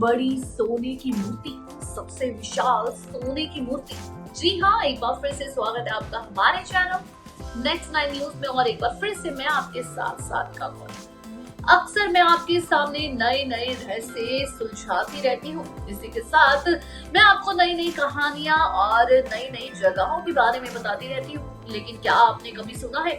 बड़ी सोने की मूर्ति, सबसे विशाल सोने की मूर्ति। जी हाँ, एक बार फिर से स्वागत है आपका हमारे चैनल नेक्स्ट 9 न्यूज में और एक बार फिर से मैं आपके साथ साथ काकोरी। अक्सर मैं आपके सामने नए नए रहस्य सुलझाती रहती हूँ। इसी के साथ मैं आपको नई नई कहानियां और नई नई जगहों के बारे में बताती रहती हूँ। लेकिन क्या आपने कभी सुना है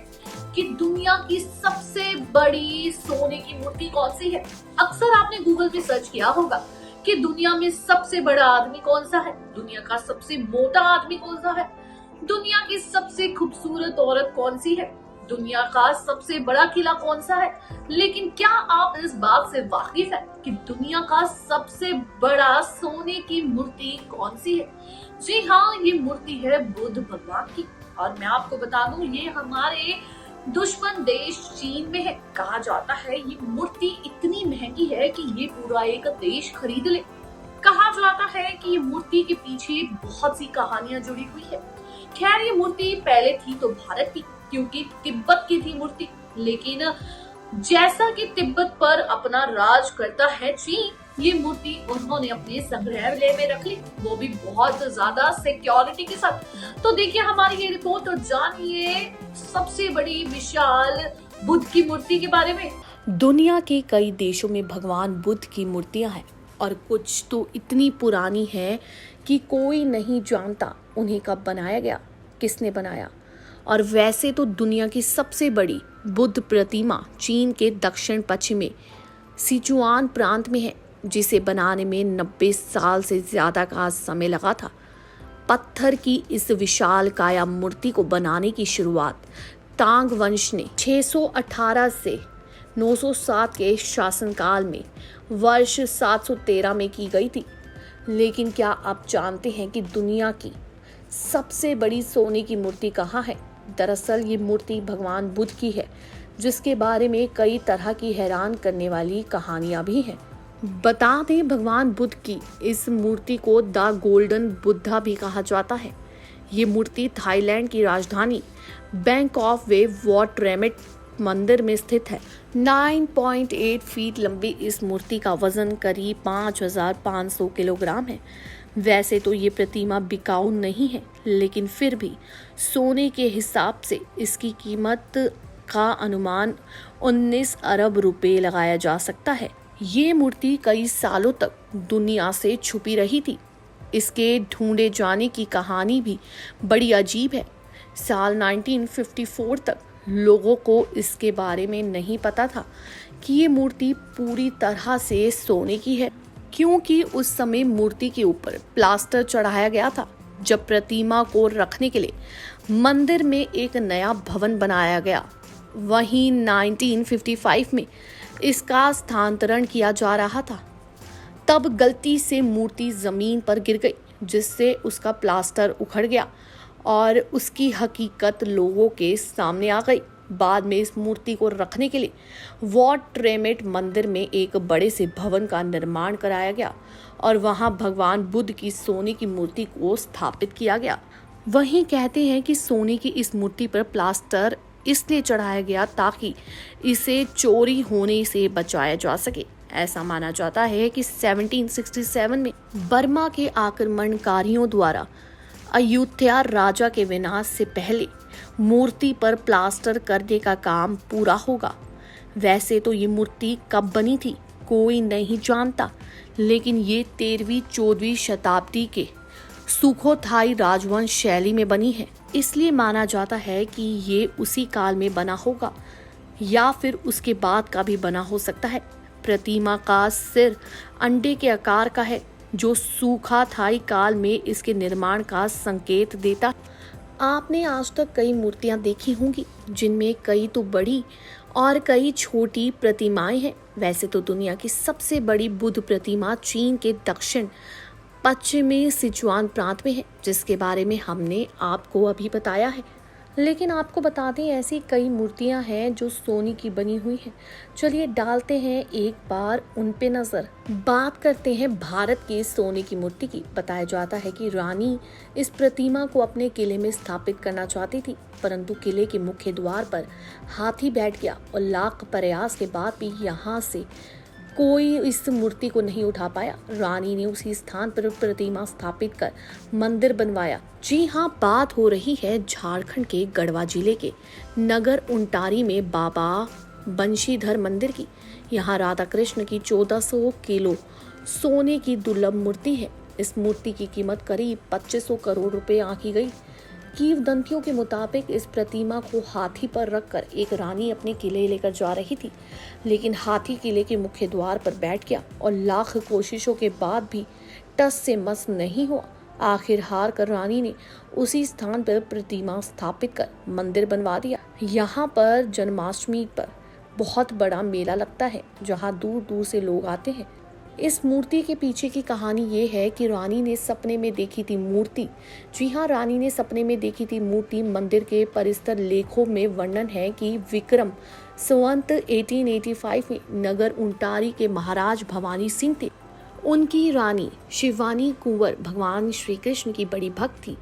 कि दुनिया की सबसे बड़ी सोने की मूर्ति कौन सी है? अक्सर आपने गूगल पे सर्च किया होगा कि दुनिया में सबसे बड़ा आदमी कौन सा है, दुनिया का सबसे मोटा आदमी कौन सा है, दुनिया की सबसे खूबसूरत औरत कौन सी है, दुनिया का सबसे बड़ा किला कौन सा है। लेकिन क्या आप इस बात से वाकिफ है कि दुनिया का सबसे बड़ा सोने की मूर्ति कौन सी है? जी हाँ, ये मूर्ति है बुद्ध भगवान की। और मैं आपको बता दूं, ये हमारे दुश्मन देश चीन में है। कहा जाता है ये मूर्ति इतनी महंगी है कि ये पूरा एक देश खरीद ले। कहा जाता है कि ये मूर्ति के पीछे बहुत सी कहानियां जुड़ी हुई है। खैर, ये मूर्ति पहले थी तो भारत की, क्योंकि तिब्बत की थी मूर्ति। लेकिन जैसा कि तिब्बत पर अपना राज करता है चीन, ये मूर्ति उन्होंने अपने संग्रहालय में रख ली, वो भी बहुत ज्यादा सिक्योरिटी के साथ। तो देखिए हमारी ये रिपोर्ट और जानिए सबसे बड़ी विशाल बुद्ध की मूर्ति के बारे में। दुनिया के कई देशों में भगवान बुद्ध की मूर्तियां हैं और कुछ तो इतनी पुरानी है कि कोई नहीं जानता उन्हें कब बनाया गया, किसने बनाया। और वैसे तो दुनिया की सबसे बड़ी बुद्ध प्रतिमा चीन के दक्षिण पश्चिमी सिचुआन प्रांत में है, जिसे बनाने में 90 साल से ज्यादा का समय लगा था। पत्थर की इस विशाल काया मूर्ति को बनाने की शुरुआत तांग वंश ने 618 से 907 के शासनकाल में वर्ष 713 में की गई थी। लेकिन क्या आप जानते हैं कि दुनिया की सबसे बड़ी सोने की मूर्ति कहाँ है? दरअसल ये मूर्ति भगवान बुद्ध की है, जिसके बारे में कई तरह की हैरान करने वाली कहानियां भी हैं। बता दें, भगवान बुद्ध की इस मूर्ति को द गोल्डन बुद्धा भी कहा जाता है। ये मूर्ति थाईलैंड की राजधानी बैंकॉक वे वॉट रेमेट मंदिर में स्थित है। 9.8 फीट लंबी इस मूर्ति का वजन करीब 5500 किलोग्राम है। वैसे तो ये प्रतिमा बिकाऊ नहीं है, लेकिन फिर भी सोने के हिसाब से इसकी कीमत का अनुमान 19 अरब रुपए लगाया जा सकता है। ये मूर्ति कई सालों तक दुनिया से छुपी रही थी। इसके ढूंढे जाने की कहानी भी बड़ी अजीब है। साल 1954 तक लोगों को इसके बारे में नहीं पता था कि ये मूर्ति पूरी तरह से सोने की है, क्योंकि उस समय मूर्ति के ऊपर प्लास्टर चढ़ाया गया था। जब प्रतिमा को रखने के लिए मंदिर में एक नया भवन बनाया गया, वहीं 1955 में इसका स्थानांतरण किया जा रहा था, तब गलती से मूर्ति जमीन पर गिर गई, जिससे उसका प्लास्टर उखड़ गया और उसकी हकीकत लोगों के सामने आ गई। बाद में इस मूर्ति को रखने के लिए वॉट रेमेट मंदिर में एक बड़े से भवन का निर्माण कराया गया और वहां भगवान बुद्ध की सोने की मूर्ति को स्थापित किया गया। वहीं कहते हैं कि सोने की इस मूर्ति पर प्लास्टर इसलिए चढ़ाया गया ताकि इसे चोरी होने से बचाया जा सके। ऐसा माना जाता है कि 1767 में बर्मा के आक्रमणकारियों द्वारा अयोध्या राजा के विनाश से पहले मूर्ति पर प्लास्टर करने का काम पूरा होगा। वैसे तो ये मूर्ति कब बनी थी कोई नहीं जानता, लेकिन ये 13वीं-14वीं शताब्दी के सुखोथाई राजवंश शैली में बनी है। इसलिए माना जाता है कि ये उसी काल में बना होगा या फिर उसके बाद का भी बना हो सकता है। प्रतिमा का सिर अंडे के आकार का है, जो सुखोथाई काल में इसके निर्माण का संकेत देता। आपने आज तक कई मूर्तियां देखी होंगी, जिनमें कई तो बड़ी और कई छोटी प्रतिमाएं हैं। वैसे तो दुनिया की सबसे बड़ी बुद्ध प्रतिमा चीन के दक्षिण पश्चिमी सिचुआन प्रांत में है, जिसके बारे में हमने आपको अभी बताया है। लेकिन आपको बता दें, ऐसी कई मूर्तियां हैं जो सोने की बनी हुई हैं। चलिए डालते हैं एक बार उन पे नजर। बात करते हैं भारत के सोने की मूर्ति की। बताया जाता है कि रानी इस प्रतिमा को अपने किले में स्थापित करना चाहती थी, परंतु किले के मुख्य द्वार पर हाथी बैठ गया और लाख प्रयास के बाद भी यहाँ से कोई इस मूर्ति को नहीं उठा पाया। रानी ने उसी स्थान पर प्रतिमा स्थापित कर मंदिर बनवाया। जी हाँ, बात हो रही है झारखंड के गढ़वा जिले के नगर उंटारी में बाबा बंशीधर मंदिर की। यहाँ राधा कृष्ण की 1400 किलो सोने की दुर्लभ मूर्ति है। इस मूर्ति की कीमत करीब 2500 करोड़ रुपए आंकी गई। किंवदंतियों के मुताबिक इस प्रतिमा को हाथी पर रखकर एक रानी अपने किले लेकर जा रही थी, लेकिन हाथी किले के मुख्य द्वार पर बैठ गया और लाख कोशिशों के बाद भी टस से मस नहीं हुआ। आखिर हार कर रानी ने उसी स्थान पर प्रतिमा स्थापित कर मंदिर बनवा दिया। यहाँ पर जन्माष्टमी पर बहुत बड़ा मेला लगता है, जहाँ दूर दूर से लोग आते हैं। इस मूर्ति के पीछे की कहानी ये है कि रानी ने सपने में देखी थी मूर्ति। जी हाँ, रानी ने सपने में देखी थी मूर्ति। मंदिर के परिसर लेखों में वर्णन है कि विक्रम संवत 1885 में नगर उंटारी के महाराज भवानी सिंह थे। उनकी रानी शिवानी कुंवर भगवान श्री कृष्ण की बड़ी भक्त थी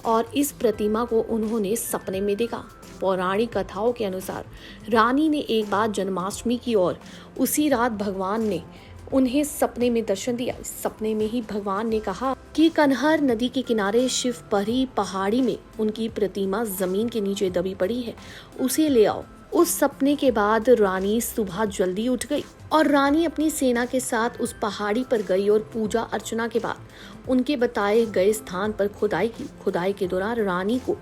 और इस प्रतिमा को उन्होंने सपने में देखा। पौराणिक कथाओं के अनुसार रानी ने एक बार जन्माष्टमी की और उसी रात भगवान ने उन्हें सपने में दर्शन दिया। इस सपने में ही भगवान ने कहा कि कन्हर नदी के किनारे शिवपरी पहाड़ी में उनकी प्रतिमा जमीन के नीचे दबी पड़ी है, उसे ले आओ। उस सपने के बाद रानी सुबह जल्दी उठ गई और रानी अपनी सेना के साथ उस पहाड़ी पर गई और पूजा अर्चना के बाद उनके बताए गए स्थान पर खुदाई की। खुदाई के दौरान रानी को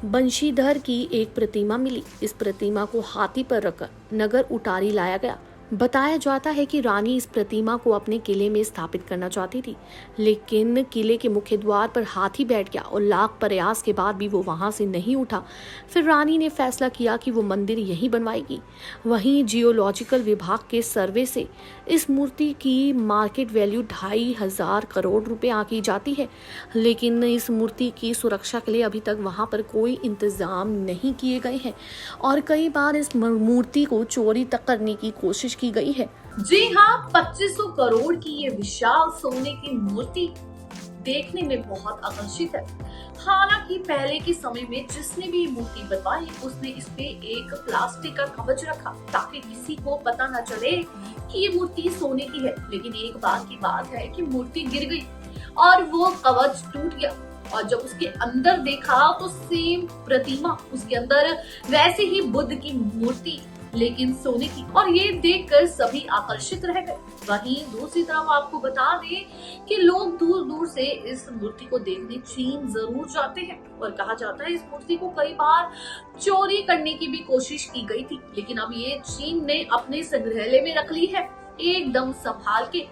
बंशीधर की एक प्रतिमा मिली। इस प्रतिमा को हाथी पर रखकर नगर उटारी लाया गया। बताया जाता है कि रानी इस प्रतिमा को अपने किले में स्थापित करना चाहती थी, लेकिन किले के मुख्य द्वार पर हाथी बैठ गया और लाख प्रयास के बाद भी वो वहां से नहीं उठा। फिर रानी ने फैसला किया कि वो मंदिर यहीं बनवाएगी। वहीं जियोलॉजिकल विभाग के सर्वे से इस मूर्ति की मार्केट वैल्यू 2500 करोड़ रुपए आंकी जाती है, लेकिन इस मूर्ति की सुरक्षा के लिए अभी तक वहां पर कोई इंतजाम नहीं किए गए हैं और कई बार इस मूर्ति को चोरी तक करने की कोशिश की गई है। जी हाँ, 2500 करोड़ की ये विशाल सोने की मूर्ति देखने में बहुत आकर्षित है। हालांकि पहले के समय में जिसने भी ये मूर्ति बनवाई उसने इस पे एक प्लास्टिक का कवच रखा ताकि किसी को पता न चले कि ये मूर्ति सोने की है। लेकिन एक बार की बात है कि मूर्ति गिर गई और वो कवच टूट गया और जब उसके अंदर देखा तो सेम प्रतिमा उसके अंदर वैसे ही बुद्ध की मूर्ति लेकिन सोने की, और ये देखकर सभी आकर्षित रह गए। वहीं दूसरी तरफ आपको बता दें कि लोग दूर दूर से इस मूर्ति को देखने चीन जरूर जाते हैं और कहा जाता है इस मूर्ति को कई बार चोरी करने की भी कोशिश की गई थी, लेकिन अब ये चीन ने अपने संग्रहालय में रख ली है एकदम संभाल के।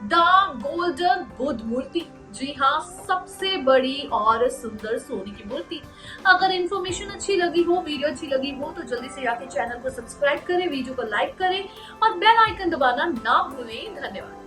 द गोल्डन बुद्ध मूर्ति, जी हाँ, सबसे बड़ी और सुंदर सोने की मूर्ति। अगर इन्फॉर्मेशन अच्छी लगी हो, वीडियो अच्छी लगी हो तो जल्दी से जाके चैनल को सब्सक्राइब करें, वीडियो को लाइक करें और बेल आइकन दबाना ना भूलें। धन्यवाद।